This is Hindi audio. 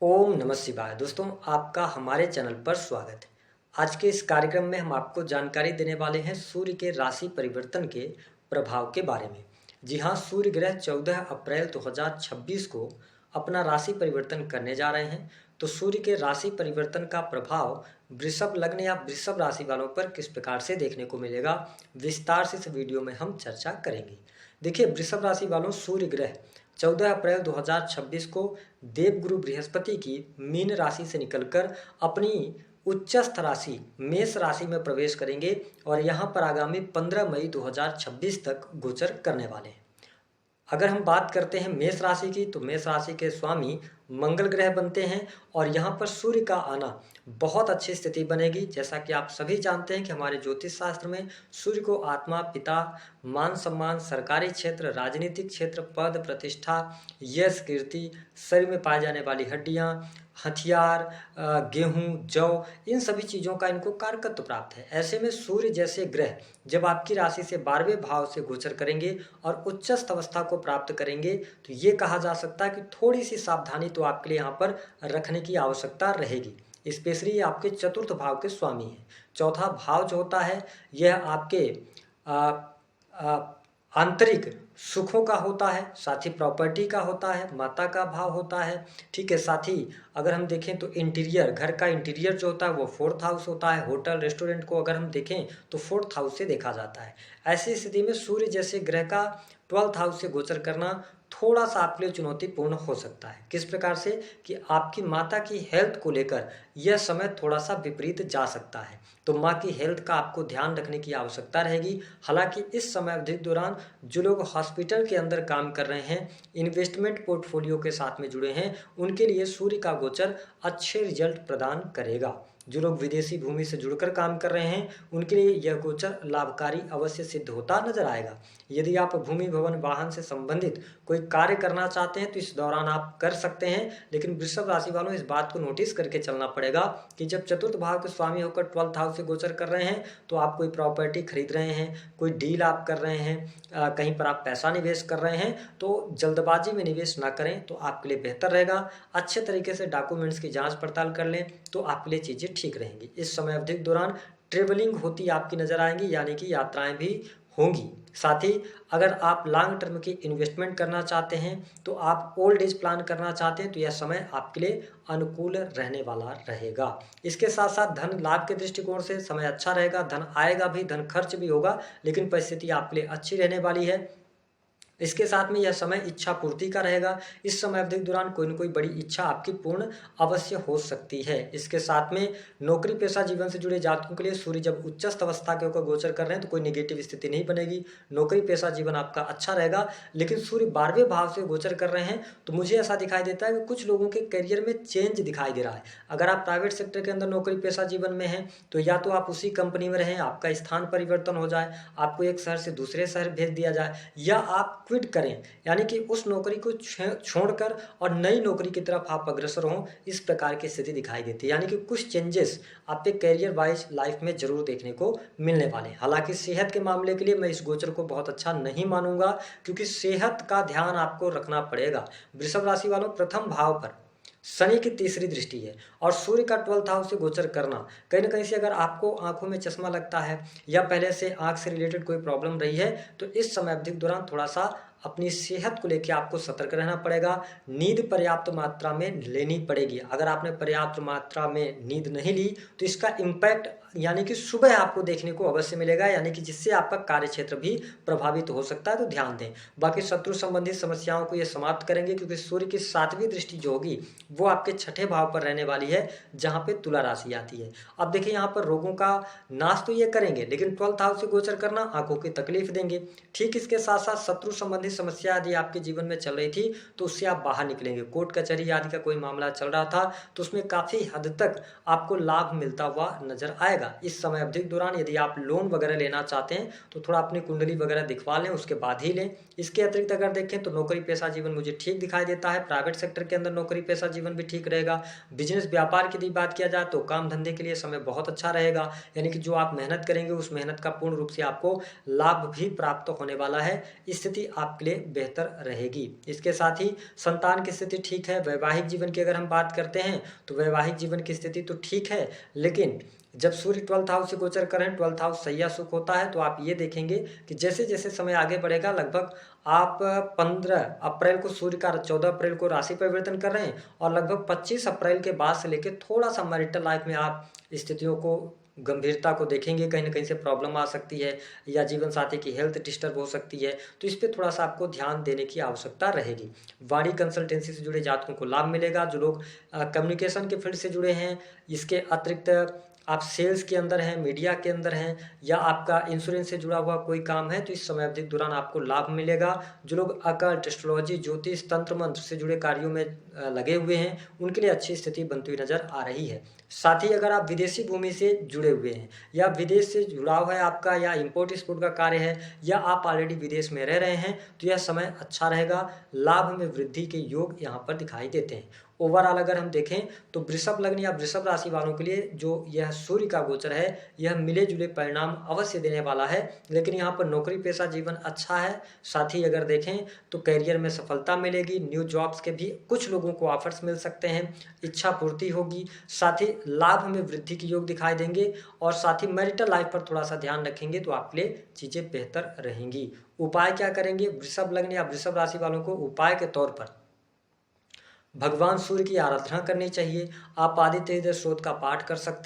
ओम नमः शिवाय। दोस्तों, आपका हमारे चैनल पर स्वागत है। आज के इस कार्यक्रम में हम आपको जानकारी देने वाले हैं सूर्य के राशि परिवर्तन के प्रभाव के बारे में। जी हाँ, सूर्य ग्रह 14 अप्रैल 2026 को अपना राशि परिवर्तन करने जा रहे हैं। तो सूर्य के राशि परिवर्तन का प्रभाव वृषभ लग्न या वृषभ राशि वालों पर किस प्रकार से देखने को मिलेगा, विस्तार से इस वीडियो में हम चर्चा करेंगे। देखिए, वृषभ राशि वालों, सूर्य ग्रह 14 अप्रैल 2026 को देवगुरु बृहस्पति की मीन राशि से निकलकर अपनी उच्चस्थ राशि मेष राशि में प्रवेश करेंगे और यहाँ पर आगामी 15 मई 2026 तक गोचर करने वाले हैं। अगर हम बात करते हैं मेष राशि की, तो मेष राशि के स्वामी मंगल ग्रह बनते हैं और यहाँ पर सूर्य का आना बहुत अच्छी स्थिति बनेगी। जैसा कि आप सभी जानते हैं कि हमारे ज्योतिष शास्त्र में सूर्य को आत्मा, पिता, मान सम्मान, सरकारी क्षेत्र, राजनीतिक क्षेत्र, पद प्रतिष्ठा, यश, कीर्ति, शरीर में पाई जाने वाली हड्डियाँ, हथियार, गेहूं, जौ, इन सभी चीज़ों का इनको कारकत्व प्राप्त है। ऐसे में सूर्य जैसे ग्रह जब आपकी राशि से 12वें भाव से गोचर करेंगे और उच्चस्थ अवस्था को प्राप्त करेंगे, तो ये कहा जा सकता है कि थोड़ी सी सावधानी तो आपके लिए यहाँ पर रखने की आवश्यकता रहेगी। स्पेशली ये आपके चतुर्थ भाव के स्वामी हैं। चौथा भाव जो होता है यह आपके आंतरिक सुखों का होता है, साथ ही प्रॉपर्टी का होता है, माता का भाव होता है। ठीक है, साथ ही अगर हम देखें तो इंटीरियर, घर का इंटीरियर जो होता है वो 4th हाउस होता है। होटल रेस्टोरेंट को अगर हम देखें तो 4th हाउस से देखा जाता है। ऐसी स्थिति में सूर्य जैसे ग्रह का 12th हाउस से गोचर करना थोड़ा सा आपके लिए चुनौतीपूर्ण हो सकता है। किस प्रकार से कि आपकी माता की हेल्थ को लेकर यह समय थोड़ा सा विपरीत जा सकता है, तो माँ की हेल्थ का आपको ध्यान रखने की आवश्यकता रहेगी। हालांकि इस समय अवधि के दौरान जो लोग हॉस्पिटल के अंदर काम कर रहे हैं, इन्वेस्टमेंट पोर्टफोलियो के साथ में जुड़े हैं, उनके लिए सूर्य का गोचर अच्छे रिजल्ट प्रदान करेगा। जो लोग विदेशी भूमि से जुड़कर काम कर रहे हैं, उनके लिए यह गोचर लाभकारी अवश्य सिद्ध होता नजर आएगा। यदि आप भूमि, भवन, वाहन से संबंधित कोई कार्य करना चाहते हैं तो इस दौरान आप कर सकते हैं। लेकिन वृषभ राशि वालों, इस बात को नोटिस करके चलना पड़ेगा कि जब चतुर्थ भाव के स्वामी होकर 12th हाउस से गोचर कर रहे हैं, तो आप कोई प्रॉपर्टी खरीद रहे हैं, कोई डील आप कर रहे हैं, कहीं पर आप पैसा निवेश कर रहे हैं, तो जल्दबाजी में निवेश ना करें तो आपके लिए बेहतर रहेगा। अच्छे तरीके से डॉक्यूमेंट्स की जांच पड़ताल कर लें तो आपके लिए चीज़ें ठीक रहेंगी। इस समय अवधि के दौरान ट्रेवलिंग होती आपकी नज़र आएंगी, यानी कि यात्राएं भी होंगी। साथ ही अगर आप लॉन्ग टर्म की इन्वेस्टमेंट करना चाहते हैं, तो आप ओल्ड एज प्लान करना चाहते हैं, तो यह समय आपके लिए अनुकूल रहने वाला रहेगा। इसके साथ साथ धन लाभ के दृष्टिकोण से समय अच्छा रहेगा। धन आएगा भी, धन खर्च भी होगा, लेकिन परिस्थिति आपके लिए अच्छी रहने वाली है। इसके साथ में यह समय इच्छा पूर्ति का रहेगा। इस समय अवधि के दौरान कोई न कोई बड़ी इच्छा आपकी पूर्ण अवश्य हो सकती है। इसके साथ में नौकरी पेशा जीवन से जुड़े जातकों के लिए सूर्य जब उच्चस्थ अवस्था के होकर गोचर कर रहे हैं तो कोई नेगेटिव स्थिति नहीं बनेगी। नौकरी पेशा जीवन आपका अच्छा रहेगा। लेकिन सूर्य 12वें भाव से गोचर कर रहे हैं तो मुझे ऐसा दिखाई देता है कि कुछ लोगों के करियर में चेंज दिखाई दे रहा है। अगर आप प्राइवेट सेक्टर के अंदर नौकरी पेशा जीवन में हैं, तो या तो आप उसी कंपनी में रहें, आपका स्थान परिवर्तन हो जाए, आपको एक शहर से दूसरे शहर भेज दिया जाए, या आप क्विट करें, यानी कि उस नौकरी को छोड़कर और नई नौकरी की तरफ आप अग्रसर हों। इस प्रकार की स्थिति दिखाई देती है, यानी कि कुछ चेंजेस आपके करियर वाइज लाइफ में जरूर देखने को मिलने वाले हैं। हालांकि सेहत के मामले के लिए मैं इस गोचर को बहुत अच्छा नहीं मानूंगा, क्योंकि सेहत का ध्यान आपको रखना पड़ेगा। वृषभ राशि वालों, प्रथम भाव पर शनि की तीसरी दृष्टि है और सूर्य का 12th हाउस से गोचर करना, कहीं ना कहीं से अगर आपको आंखों में चश्मा लगता है या पहले से आंख से रिलेटेड कोई प्रॉब्लम रही है, तो इस समय अवधि के दौरान थोड़ा सा अपनी सेहत को लेकर आपको सतर्क रहना पड़ेगा। नींद पर्याप्त मात्रा में लेनी पड़ेगी। अगर आपने पर्याप्त मात्रा में नींद नहीं ली तो इसका इम्पैक्ट यानी कि सुबह आपको देखने को अवश्य मिलेगा, यानी कि जिससे आपका कार्य क्षेत्र भी प्रभावित हो सकता है, तो ध्यान दें। बाकी शत्रु संबंधित समस्याओं को ये समाप्त करेंगे, क्योंकि सूर्य की 7वीं दृष्टि जो होगी वो आपके 6ठे भाव पर रहने वाली है, जहाँ पे तुला राशि आती है। अब देखिए, यहाँ पर रोगों का नाश तो ये करेंगे, लेकिन 12th हाउस से गोचर करना आंखों की तकलीफ देंगे। ठीक इसके साथ साथ शत्रु संबंधित समस्या यदि आपके जीवन में चल रही थी तो उससे आप बाहर निकलेंगे। कोर्ट कचहरी आदि का कोई मामला चल रहा था तो उसमें काफी हद तक आपको लाभ मिलता हुआ नजर आएगा। इस समय अवधि के दौरान यदि आप लोन वगैरह लेना चाहते हैं तो थोड़ा अपनी कुंडली वगैरह दिखवा लें, उसके बाद ही लें। इसके अतिरिक्त अगर देखें तो नौकरी पेशा जीवन मुझे ठीक दिखाई देता है। प्राइवेट सेक्टर के अंदर नौकरी पेशा जीवन भी ठीक रहेगा। बिजनेस व्यापार की यदि बात किया जाए तो काम धंधे के लिए समय बहुत अच्छा रहेगा, यानी कि जो आप मेहनत करेंगे उस मेहनत का पूर्ण रूप से आपको लाभ भी प्राप्त होने वाला है। स्थिति आपके आपके लिए बेहतर रहेगी। इसके साथ ही संतान की स्थिति ठीक है। वैवाहिक जीवन की अगर हम बात करते हैं तो वैवाहिक जीवन की स्थिति तो ठीक है, लेकिन जब सूर्य 12th हाउस से गोचर करें, 12th हाउस सैया सुख होता है, तो आप ये देखेंगे कि जैसे जैसे समय आगे बढ़ेगा, लगभग आप 15 अप्रैल को सूर्य का 14 अप्रैल को राशि परिवर्तन कर रहे हैं और लगभग 25 अप्रैल के बाद से लेकर थोड़ा सा मैरिटल लाइफ में आप स्थितियों को गंभीरता को देखेंगे। कहीं ना कहीं से प्रॉब्लम आ सकती है या जीवन साथी की हेल्थ डिस्टर्ब हो सकती है, तो इस पर थोड़ा सा आपको ध्यान देने की आवश्यकता रहेगी। वाणी कंसल्टेंसी से जुड़े जातकों को लाभ मिलेगा। जो लोग कम्युनिकेशन के फील्ड से जुड़े हैं, इसके अतिरिक्त आप सेल्स के अंदर हैं, मीडिया के अंदर हैं, या आपका इंश्योरेंस से जुड़ा हुआ कोई काम है, तो इस समय अवधि के दौरान आपको लाभ मिलेगा। जो लोग अकल्ट, एस्ट्रोलॉजी, ज्योतिष, तंत्र मंत्र से जुड़े कार्यों में लगे हुए हैं, उनके लिए अच्छी स्थिति बनती हुई नजर आ रही है। साथ ही अगर आप विदेशी भूमि से जुड़े हुए हैं या विदेश से जुड़ाव है आपका, या इंपोर्ट एक्सपोर्ट का कार्य है, या आप ऑलरेडी विदेश में रह रहे हैं, तो यह समय अच्छा रहेगा। लाभ में वृद्धि के योग यहाँ पर दिखाई देते हैं। ओवरऑल अगर हम देखें तो वृषभ लग्न या वृषभ राशि वालों के लिए जो यह सूर्य का गोचर है, यह मिले जुले परिणाम अवश्य देने वाला है। लेकिन यहाँ पर नौकरी पेशा जीवन अच्छा है। साथ ही अगर देखें तो करियर में सफलता मिलेगी। न्यू जॉब्स के भी कुछ लोगों को ऑफर्स मिल सकते हैं। इच्छा पूर्ति होगी। साथ ही लाभ में वृद्धि के योग दिखाई देंगे। और साथ ही मैरिटल लाइफ पर थोड़ा सा ध्यान रखेंगे तो आपके लिए चीज़ें बेहतर रहेंगी। उपाय क्या करेंगे? वृषभ लग्न या वृषभ राशि वालों को उपाय के तौर पर भगवान सूर्य की आराधना करनी चाहिए। आप आदित्य हृदय स्तोत्र का पाठ कर सकते हैं।